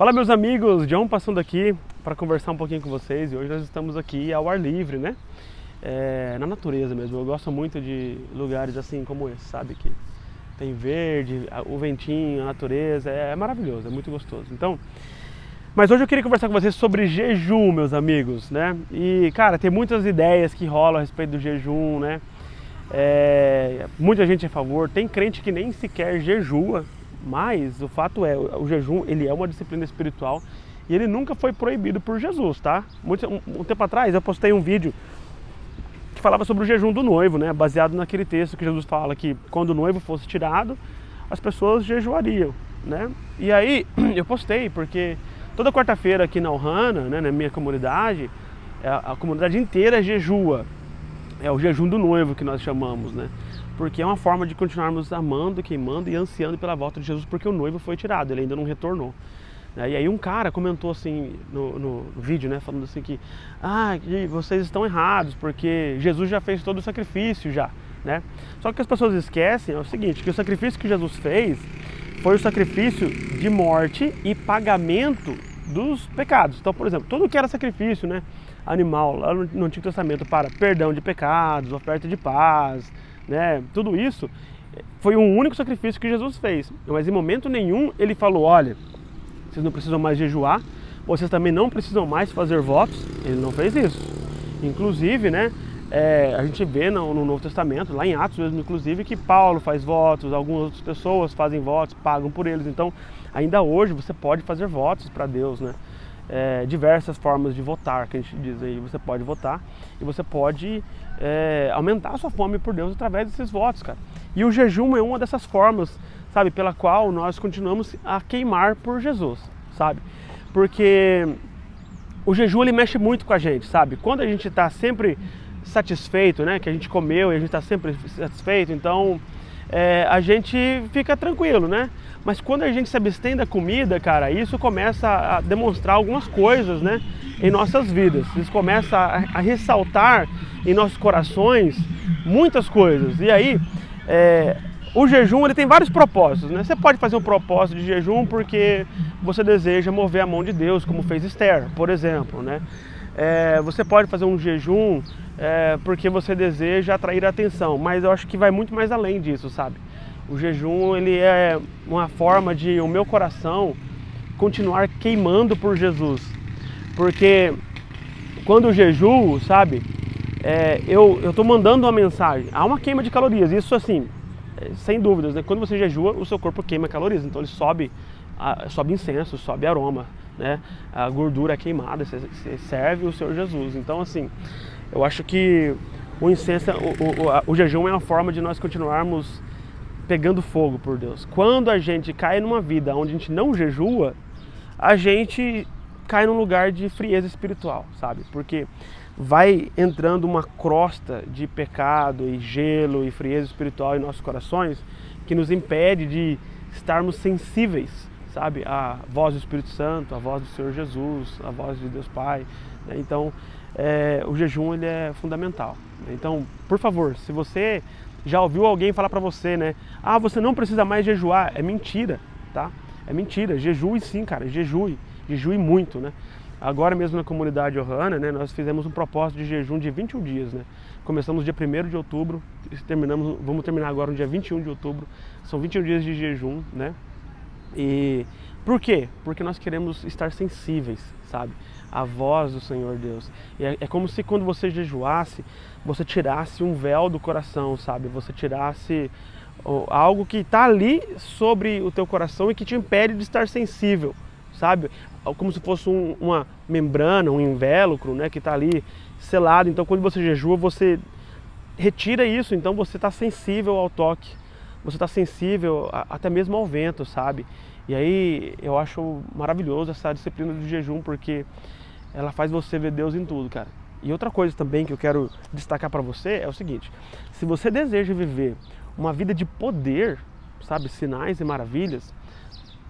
Fala, meus amigos, John passando aqui para conversar um pouquinho com vocês. E hoje nós estamos aqui ao ar livre, né? Na natureza mesmo. Eu gosto muito de lugares assim como esse, sabe? Que tem verde, o ventinho, a natureza, é maravilhoso, é muito gostoso. Então, mas hoje eu queria conversar com vocês sobre jejum, meus amigos, né? E, cara, tem muitas ideias que rolam a respeito do jejum, né? Muita gente é a favor, tem crente que nem sequer jejua, mas o fato é, o jejum, ele é uma disciplina espiritual e ele nunca foi proibido por Jesus, tá? Um tempo atrás eu postei um vídeo que falava sobre o jejum do noivo, né? Baseado naquele texto que Jesus fala que quando o noivo fosse tirado, as pessoas jejuariam, né? E aí eu postei porque toda quarta-feira aqui na Ohana, né, na minha comunidade, a comunidade inteira jejua. É o jejum do noivo que nós chamamos, né? Porque é uma forma de continuarmos amando, queimando e ansiando pela volta de Jesus, porque o noivo foi tirado, ele ainda não retornou. E aí um cara comentou assim no vídeo, né, falando assim que vocês estão errados, porque Jesus já fez todo o sacrifício já, né? Só que as pessoas esquecem é o seguinte, que o sacrifício que Jesus fez foi o sacrifício de morte e pagamento dos pecados. Então, por exemplo, tudo que era sacrifício, né, animal, lá no Antigo Testamento, para perdão de pecados, oferta de paz, né, tudo isso foi um único sacrifício que Jesus fez. Mas em momento nenhum ele falou, olha, vocês não precisam mais jejuar, vocês também não precisam mais fazer votos. Ele não fez isso. Inclusive, né, a gente vê no Novo Testamento, lá em Atos mesmo, inclusive, que Paulo faz votos, algumas outras pessoas fazem votos, pagam por eles. Então, ainda hoje você pode fazer votos para Deus, né? Diversas formas de votar, que a gente diz aí. Você pode votar e você pode aumentar a sua fome por Deus através desses votos, cara. E o jejum é uma dessas formas, sabe, pela qual nós continuamos a queimar por Jesus, sabe? Porque o jejum, ele mexe muito com a gente, sabe? Quando a gente está sempre satisfeito, né, que a gente comeu e a gente está sempre satisfeito, então a gente fica tranquilo, né? Mas quando a gente se abstém da comida, cara, isso começa a demonstrar algumas coisas, né, em nossas vidas. Isso começa a ressaltar em nossos corações muitas coisas. E aí, o jejum, ele tem vários propósitos, né? Você pode fazer um propósito de jejum porque você deseja mover a mão de Deus, como fez Esther, por exemplo, né? Você pode fazer um jejum porque você deseja atrair a atenção, mas eu acho que vai muito mais além disso, sabe? O jejum, ele é uma forma de o meu coração continuar queimando por Jesus, porque quando eu jejuo, sabe, eu estou mandando uma mensagem, há uma queima de calorias, isso assim, sem dúvidas, né? Quando você jejua, o seu corpo queima calorias, então ele sobe incenso, sobe aroma, né? A gordura é queimada, você serve o Senhor Jesus. Então, assim, eu acho que o incenso, o jejum é uma forma de nós continuarmos pegando fogo por Deus. Quando a gente cai numa vida onde a gente não jejua, a gente cai num lugar de frieza espiritual, sabe? Porque vai entrando uma crosta de pecado e gelo e frieza espiritual em nossos corações que nos impede de estarmos sensíveis, sabe? A voz do Espírito Santo, a voz do Senhor Jesus, a voz de Deus Pai, né? Então, o jejum, ele é fundamental. Então, por favor, se você já ouviu alguém falar para você, né? Você não precisa mais jejuar. É mentira, tá? É mentira. Jejue sim, cara. Jejue muito, né? Agora mesmo na comunidade Ohana, né? Nós fizemos um propósito de jejum de 21 dias, né? Começamos dia 1º de outubro, vamos terminar agora no dia 21 de outubro. São 21 dias de jejum, né? E por quê? Porque nós queremos estar sensíveis, sabe? A voz do Senhor Deus. E é como se quando você jejuasse, você tirasse um véu do coração, sabe? Você tirasse algo que está ali sobre o teu coração e que te impede de estar sensível, sabe? Como se fosse uma membrana, um invólucro, né? Que está ali selado. Então quando você jejua, você retira isso, então você está sensível ao toque. Você está sensível até mesmo ao vento, sabe? E aí eu acho maravilhoso essa disciplina do jejum, porque ela faz você ver Deus em tudo, cara. E outra coisa também que eu quero destacar para você é o seguinte: se você deseja viver uma vida de poder, sabe, sinais e maravilhas,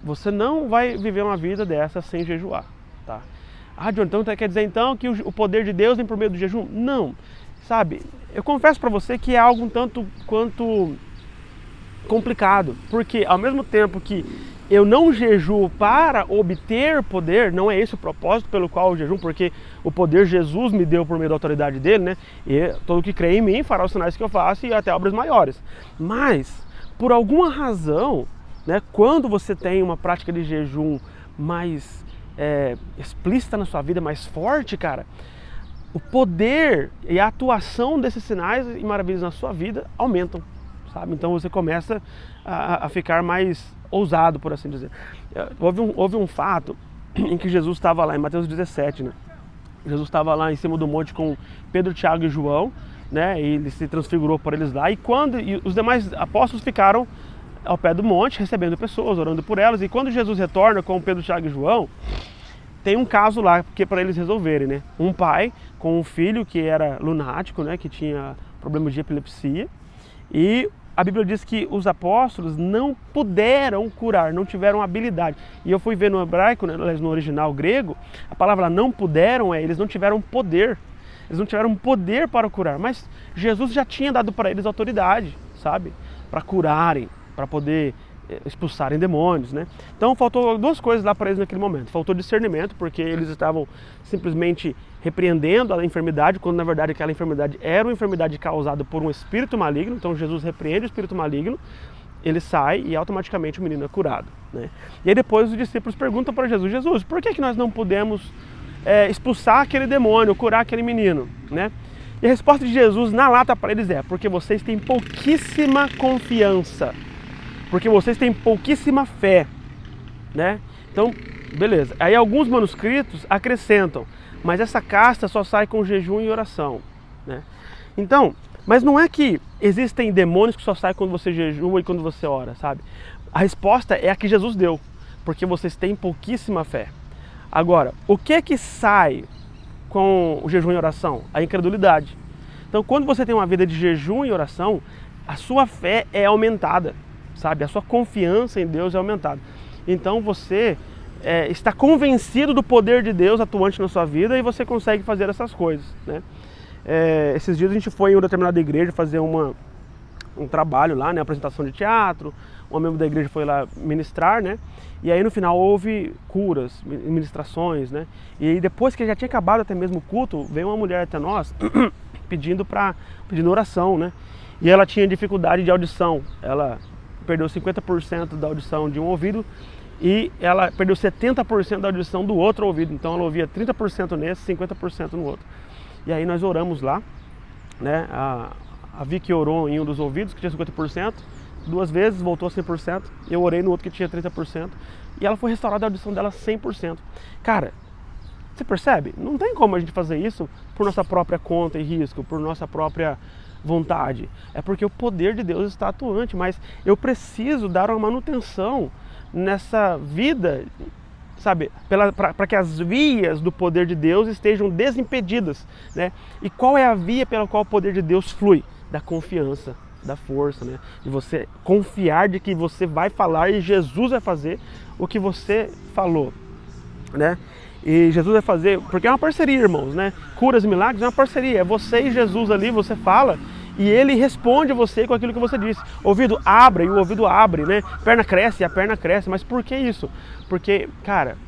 você não vai viver uma vida dessa sem jejuar, tá? John, então quer dizer então que o poder de Deus vem por meio do jejum? Não, sabe, eu confesso para você que é algo um tanto quanto complicado, porque ao mesmo tempo que eu não jejuo para obter poder, não é esse o propósito pelo qual eu jejum, porque o poder Jesus me deu por meio da autoridade dele, né? E todo que crê em mim fará os sinais que eu faço e até obras maiores. Mas, por alguma razão, né, quando você tem uma prática de jejum mais explícita na sua vida, mais forte, cara, o poder e a atuação desses sinais e maravilhas na sua vida aumentam, sabe? Então você começa a ficar mais ousado, por assim dizer. Houve um fato em que Jesus estava lá, em Mateus 17, né? Jesus estava lá em cima do monte com Pedro, Tiago e João, né? E ele se transfigurou por eles lá. E os demais apóstolos ficaram ao pé do monte, recebendo pessoas, orando por elas. E quando Jesus retorna com Pedro, Tiago e João, tem um caso lá que é para eles resolverem, né? Um pai com um filho que era lunático, né? Que tinha problema de epilepsia. E a Bíblia diz que os apóstolos não puderam curar, não tiveram habilidade. E eu fui ver no hebraico, né, no original grego, a palavra não puderam eles não tiveram poder. Eles não tiveram poder para curar, mas Jesus já tinha dado para eles autoridade, sabe? Para curarem, para poder expulsarem demônios, né? Então faltou duas coisas lá para eles naquele momento. Faltou discernimento, porque eles estavam simplesmente repreendendo a enfermidade, quando na verdade aquela enfermidade era uma enfermidade causada por um espírito maligno. Então Jesus repreende o espírito maligno, ele sai e automaticamente o menino é curado, né? E aí depois os discípulos perguntam para Jesus: Jesus, por que nós não podemos expulsar aquele demônio, curar aquele menino, né? E a resposta de Jesus na lata para eles é: porque vocês têm pouquíssima confiança, porque vocês têm pouquíssima fé, né? Então, beleza. Aí alguns manuscritos acrescentam: mas essa casta só sai com jejum e oração, né? Então, mas não é que existem demônios que só saem quando você jejua e quando você ora, sabe? A resposta é a que Jesus deu: porque vocês têm pouquíssima fé. Agora, o que é que sai com o jejum e oração? A incredulidade. Então, quando você tem uma vida de jejum e oração, a sua fé é aumentada, sabe? A sua confiança em Deus é aumentada. Então você está convencido do poder de Deus atuante na sua vida e você consegue fazer essas coisas, né? Esses dias a gente foi em uma determinada igreja fazer um trabalho lá, né? Apresentação de teatro. Um membro da igreja foi lá ministrar, né? E aí no final houve curas, ministrações, né? E aí depois que já tinha acabado até mesmo o culto, veio uma mulher até nós pedindo oração, né? E ela tinha dificuldade de audição. Ela perdeu 50% da audição de um ouvido e ela perdeu 70% da audição do outro ouvido. Então ela ouvia 30% nesse, 50% no outro. E aí nós oramos lá, né? A Vicky orou em um dos ouvidos que tinha 50%, 2 vezes, voltou a 100%. Eu orei no outro que tinha 30%. E ela foi restaurada a audição dela 100%. Cara, você percebe? Não tem como a gente fazer isso por nossa própria conta e risco, por nossa própria vontade. É porque o poder de Deus está atuante, mas eu preciso dar uma manutenção nessa vida, sabe, para que as vias do poder de Deus estejam desimpedidas, né? E qual é a via pela qual o poder de Deus flui? Da confiança, da força, né? De você confiar de que você vai falar e Jesus vai fazer o que você falou, né? E Jesus vai fazer, porque é uma parceria, irmãos, né? Curas e milagres é uma parceria, é você e Jesus ali, você fala e ele responde você com aquilo que você disse. Ouvido abre e o ouvido abre, né? Perna cresce e a perna cresce. Mas por que isso? Porque, cara,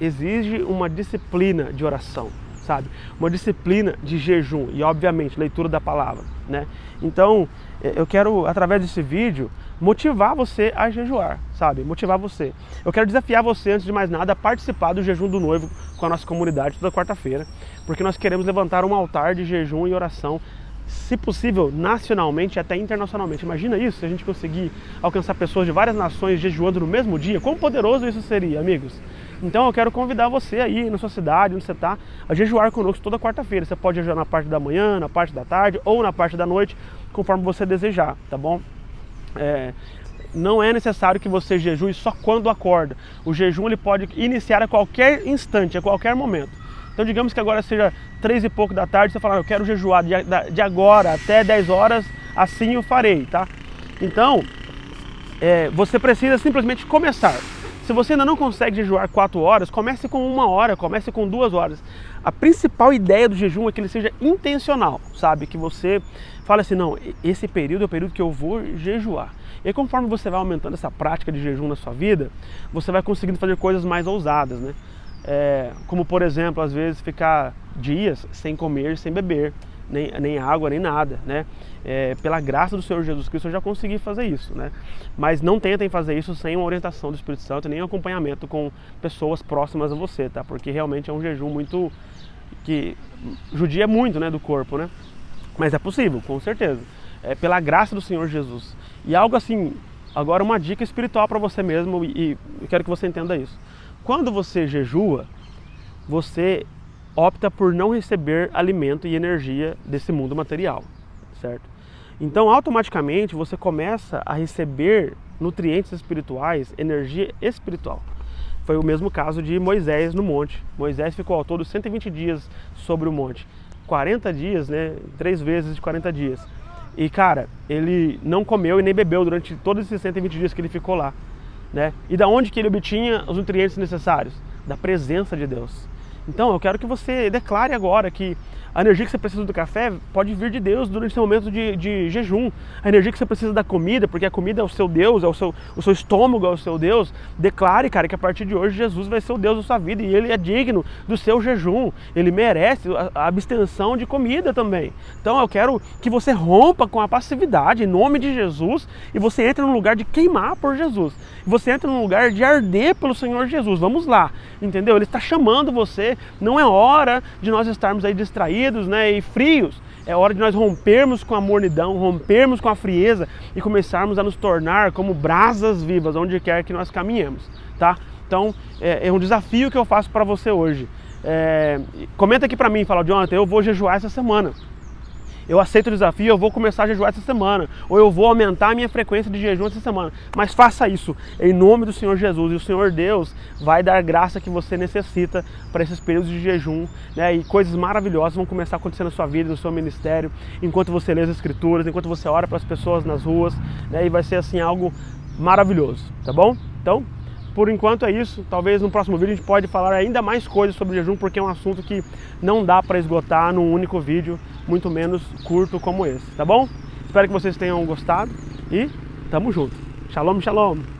exige uma disciplina de oração, sabe? Uma disciplina de jejum e, obviamente, leitura da palavra, né? Então, eu quero, através desse vídeo, motivar você a jejuar, sabe? Motivar você. Eu quero desafiar você, antes de mais nada, a participar do jejum do noivo com a nossa comunidade toda quarta-feira, porque nós queremos levantar um altar de jejum e oração, se possível, nacionalmente e até internacionalmente. Imagina isso, se a gente conseguir alcançar pessoas de várias nações jejuando no mesmo dia, quão poderoso isso seria, amigos? Então eu quero convidar você aí na sua cidade, onde você está, a jejuar conosco toda quarta-feira. Você pode jejuar na parte da manhã, na parte da tarde ou na parte da noite, conforme você desejar, tá bom? Não é necessário que você jejue só quando acorda. O jejum ele pode iniciar a qualquer instante, a qualquer momento. Então digamos que agora seja 3 e pouco da tarde, você fala: eu quero jejuar de agora até 10 horas, assim eu farei, tá? Então, você precisa simplesmente começar. Se você ainda não consegue jejuar 4 horas, comece com 1 hora, comece com 2 horas. A principal ideia do jejum é que ele seja intencional, sabe? Que você fale assim, não, esse período é o período que eu vou jejuar. E aí, conforme você vai aumentando essa prática de jejum na sua vida, você vai conseguindo fazer coisas mais ousadas, né? Como, por exemplo, às vezes ficar dias sem comer, sem beber, nem água, nem nada, né? Pela graça do Senhor Jesus Cristo eu já consegui fazer isso, né? Mas não tentem fazer isso sem uma orientação do Espírito Santo, nem um acompanhamento com pessoas próximas a você, tá? Porque realmente é um jejum muito que judia muito, né, do corpo, né? Mas é possível, com certeza. Pela graça do Senhor Jesus. E algo assim, agora uma dica espiritual para você mesmo, e eu quero que você entenda isso. Quando você jejua, você opta por não receber alimento e energia desse mundo material, certo? Então, automaticamente, você começa a receber nutrientes espirituais, energia espiritual. Foi o mesmo caso de Moisés no monte. Moisés ficou ao todo 120 dias sobre o monte. 40 dias, né? 3 vezes de 40 dias. E, cara, ele não comeu e nem bebeu durante todos esses 120 dias que ele ficou lá, né? E da onde que ele obtinha os nutrientes necessários? Da presença de Deus. Então, eu quero que você declare agora que a energia que você precisa do café pode vir de Deus durante esse momento de jejum. A energia que você precisa da comida, porque a comida é o seu Deus, o seu estômago é o seu Deus. Declare, cara, que a partir de hoje Jesus vai ser o Deus da sua vida e Ele é digno do seu jejum. Ele merece a abstenção de comida também. Então eu quero que você rompa com a passividade em nome de Jesus e você entre num lugar de queimar por Jesus. Você entra num lugar de arder pelo Senhor Jesus. Vamos lá, entendeu? Ele está chamando você. Não é hora de nós estarmos aí distraídos, né, e frios. É hora de nós rompermos com a mornidão, rompermos com a frieza e começarmos a nos tornar como brasas vivas, onde quer que nós caminhemos, tá? Então, é um desafio que eu faço para você hoje. Comenta aqui para mim, fala, Jonathan, eu vou jejuar essa semana. Eu aceito o desafio, eu vou começar a jejuar essa semana. Ou eu vou aumentar a minha frequência de jejum essa semana. Mas faça isso em nome do Senhor Jesus. E o Senhor Deus vai dar a graça que você necessita para esses períodos de jejum, né? E coisas maravilhosas vão começar a acontecer na sua vida, no seu ministério, enquanto você lê as Escrituras, enquanto você ora para as pessoas nas ruas, né? E vai ser assim algo maravilhoso, tá bom? Então, por enquanto é isso. Talvez no próximo vídeo a gente pode falar ainda mais coisas sobre jejum, porque é um assunto que não dá para esgotar num único vídeo, muito menos curto como esse, tá bom? Espero que vocês tenham gostado e tamo junto. Shalom, shalom!